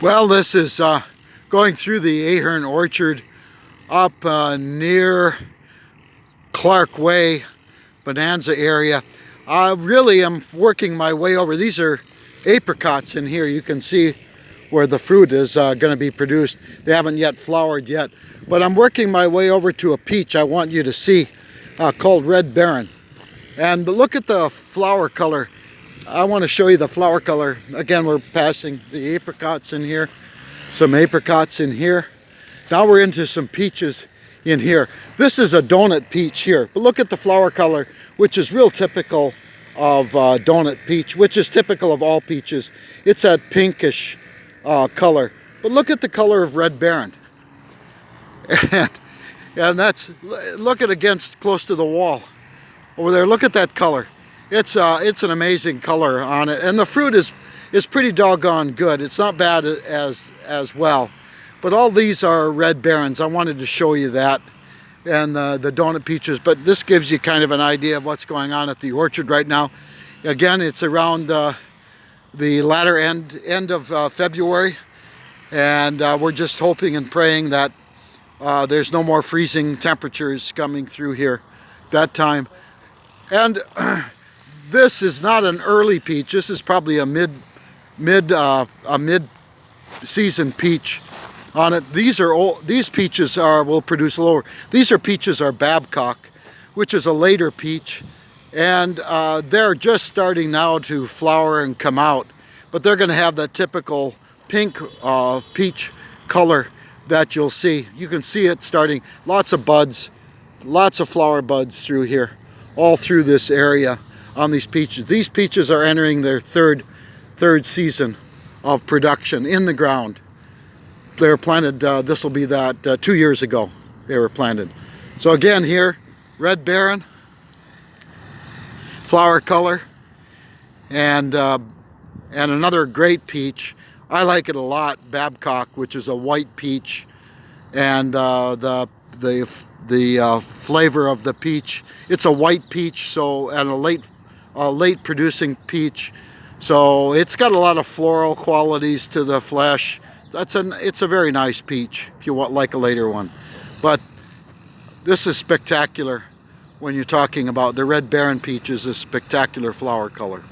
Well, this is going through the Ahern Orchard up near Clark Way, Bonanza area. Really, I'm working my way over. These are apricots in here. You can see where the fruit is going to be produced. They haven't yet flowered yet, but I'm working my way over to a peach I want you to see called Red Baron. And look at the flower color. I want to show you the flower color. Again, we're passing the apricots in here, some apricots in here. Now we're into some peaches in here. This is a donut peach here, but look at the flower color, which is real typical of donut peach, which is typical of all peaches. It's that pinkish color. But look at the color of Red Baron. And that's, look at against close to the wall over there. Look at that color. It's an amazing color on it, and the fruit is pretty doggone good. It's not bad as well, but all these are Red Barons. I wanted to show you that, and the donut peaches. But this gives you kind of an idea of what's going on at the orchard right now. Again, it's around the latter end of February, and we're just hoping and praying that there's no more freezing temperatures coming through here at that time. And this is not an early peach. This is probably a mid-season peach on it. These peaches will produce lower. These peaches are Babcock, which is a later peach, and they're just starting now to flower and come out. But they're going to have that typical pink peach color that you'll see. You can see it starting. Lots of buds, lots of flower buds through here, all through this area. On these peaches. These peaches are entering their third season of production in the ground. They were planted, this will be that 2 years ago they were planted. So again here, Red Baron, flower color, and another great peach. I like it a lot, Babcock, which is a white peach, and the flavor of the peach. It's a white peach, so, and a late producing peach, so it's got a lot of floral qualities to the flesh. It's a very nice peach if you want like a later one. But this is spectacular when you're talking about the Red Baron peach. Is a spectacular flower color.